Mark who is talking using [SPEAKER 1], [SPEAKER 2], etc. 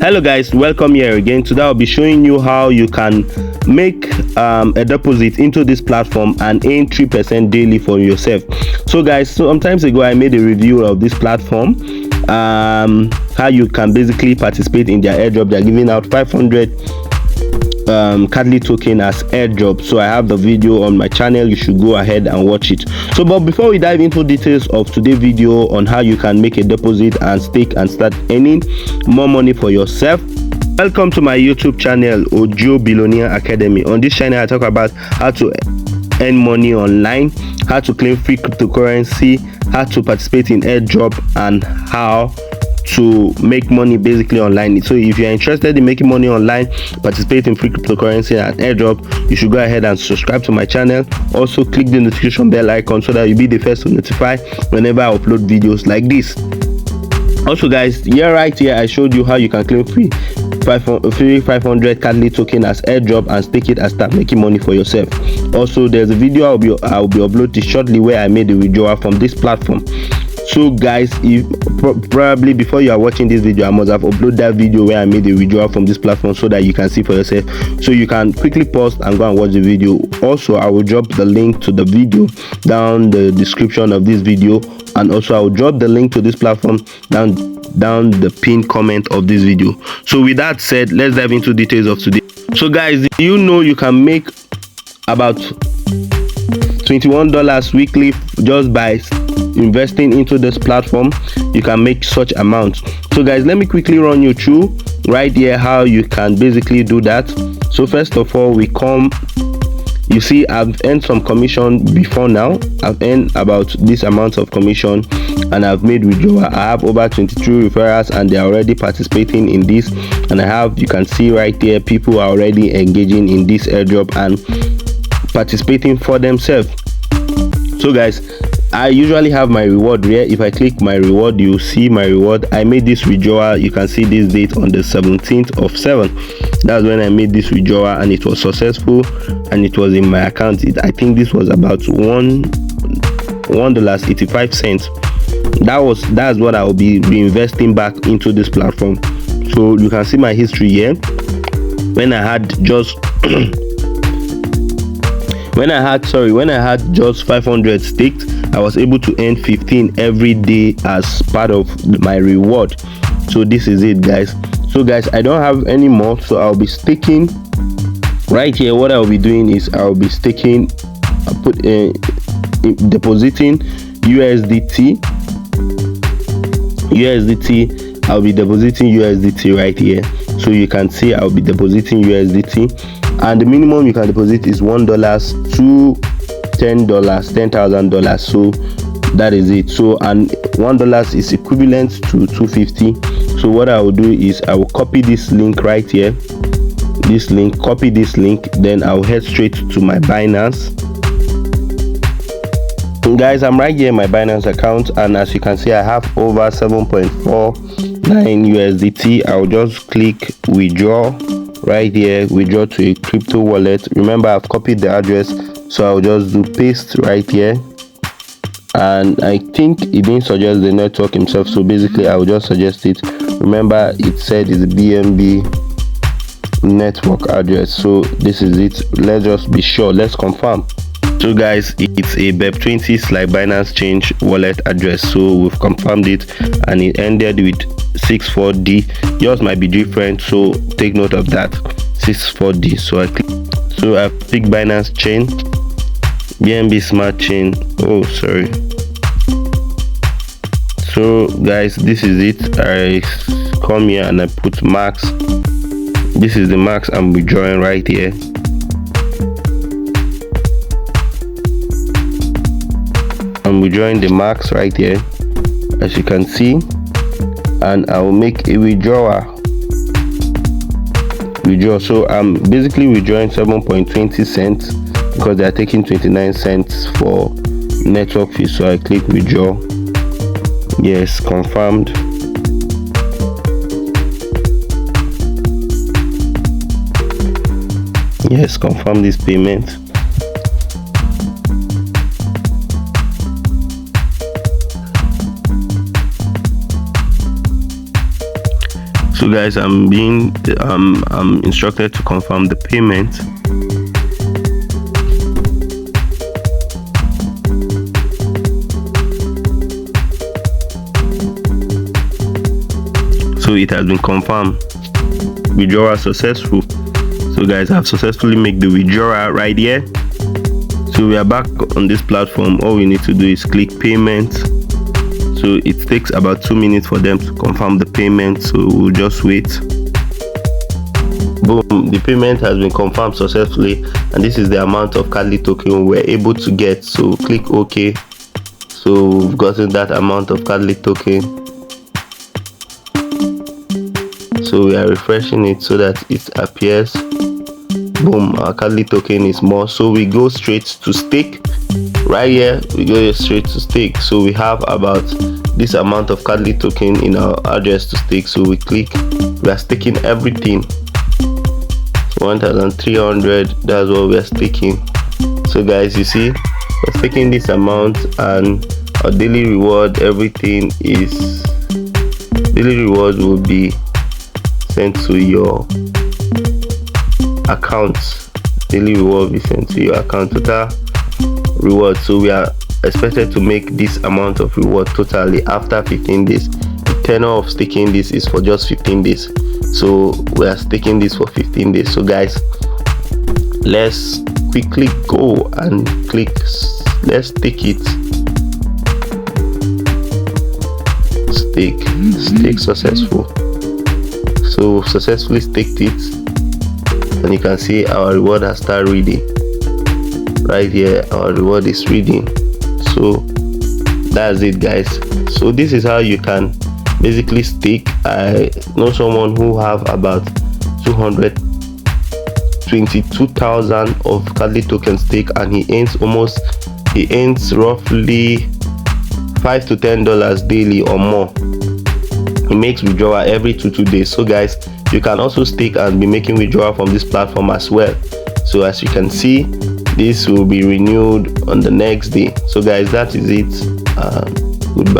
[SPEAKER 1] Hello guys, welcome here again. Today I'll be showing you how you can make a deposit into this platform and earn 3% daily for yourself. So guys, sometimes ago I made a review of this platform, how you can basically participate in their airdrop. They're giving out 500 CATYLY token as airdrop. So I have the video on my channel, you should go ahead and watch it. So but before we dive into details of today's video on how you can make a deposit and stake and start earning more money for yourself, welcome to my YouTube channel, Ojo Billionaire Academy. On this channel I talk about how to earn money online, how to claim free cryptocurrency, how to participate in airdrop, and how to make money basically online. So if you're interested in making money online, participate in free cryptocurrency and airdrop, you should go ahead and subscribe to my channel. Also click the notification bell icon so that you'll be the first to notify whenever I upload videos like this. Also guys, right here I showed you how you can claim free 500 CATYLY token as airdrop and stake it and start making money for yourself. Also there's a video I'll be uploading shortly where I made a withdrawal from this platform. So guys, if probably before you are watching this video, I must have uploaded that video where I made a withdrawal from this platform so that you can see for yourself. So you can quickly pause and go and watch the video. Also I will drop the link to the video down the description of this video, and also I will drop the link to this platform down the pinned comment of this video. So with that said, let's dive into details of today. So guys, you know you can make about $21 weekly just by investing into this platform. You can make such amounts. So guys, let me quickly run you through right here how you can basically do that. So first of all, you see I've earned some commission before now. I've earned about this amount of commission and I've made withdrawal. I have over 22 referrals and they're already participating in this, and you can see right there people are already engaging in this airdrop and participating for themselves. So guys, I usually have my reward here. If I click my reward, you see my reward. I made this withdrawal. You can see this date on the 17th of 7. That's when I made this withdrawal and it was successful and it was in my account. I think this was about $1.85. That's what I will be reinvesting back into this platform. So you can see my history here. When I had just when I had just 500 staked, I was able to earn 15 every day as part of my reward. So this is it guys. So guys, I don't have any more, so I'll be staking right here. What I'll be doing is I'll be staking, depositing USDT. I'll be depositing USDT right here. So you can see I'll be depositing USDT, and the minimum you can deposit is $1 to $10,000. So that is it. So and $1 is equivalent to 250. So what I will do is I will copy this link right here, copy this link, then I'll head straight to my Binance. And guys, I'm right here in my Binance account, and as you can see I have over 7.49 USDT. I'll just click withdraw right here, withdraw to a crypto wallet. Remember I've copied the address, so I'll just do paste right here, and I think it didn't suggest the network himself, so basically I will just suggest it. Remember it said it's a BNB network address, so this is it. Let's just be sure, let's confirm. So guys, it's a BEP20/Binance Change wallet address, so we've confirmed it and it ended with 64D. Yours might be different, so take note of that. 64D. So I pick Binance Chain, BNB Smart Chain. Oh sorry. So guys, this is it. I come here and I put max. This is the max I'm withdrawing right here. I'm withdrawing the max right here, as you can see, and I will make a withdrawal. So I'm basically withdrawing 7.20 cents because they are taking 29 cents for network fee. So I click withdraw. Yes, confirmed. Yes, confirm this payment. So guys, I'm instructed to confirm the payment. So it has been confirmed. Withdrawal successful. So guys, I've successfully made the withdrawal right here. So we are back on this platform. All we need to do is click payment. So it takes about 2 minutes for them to confirm the payment, so we'll just wait. Boom, the payment has been confirmed successfully, and this is the amount of CATYLY token we're able to get. So click OK. So we've gotten that amount of CATYLY token. So we are refreshing it so that it appears. Boom, our CATYLY token is more. So we go straight to stake. Right here we go straight to stake. So we have about this amount of CATYLY token in our address to stake. So we click, we are staking everything. 1,300, that's what we are staking. So guys, you see, we're staking this amount, and our daily reward, everything is, daily reward will be sent to your account. Daily reward will be sent to your account. Total reward, so we are expected to make this amount of reward totally after 15 days. The tenure of staking this is for just 15 days, so we are staking this for 15 days. So guys, let's quickly go and click, let's stake it. Stake successful. So we've successfully staked it, and you can see our reward has started reading. Right here our reward is reading. So that's it guys. So this is how you can basically stake. I know someone who have about 222,000 of CATYLY token stake, and he earns roughly $5 to $10 daily or more. He makes withdrawal every 2 days. So guys, you can also stake and be making withdrawal from this platform as well. So as you can see, this will be renewed on the next day. So guys, that is it. Goodbye.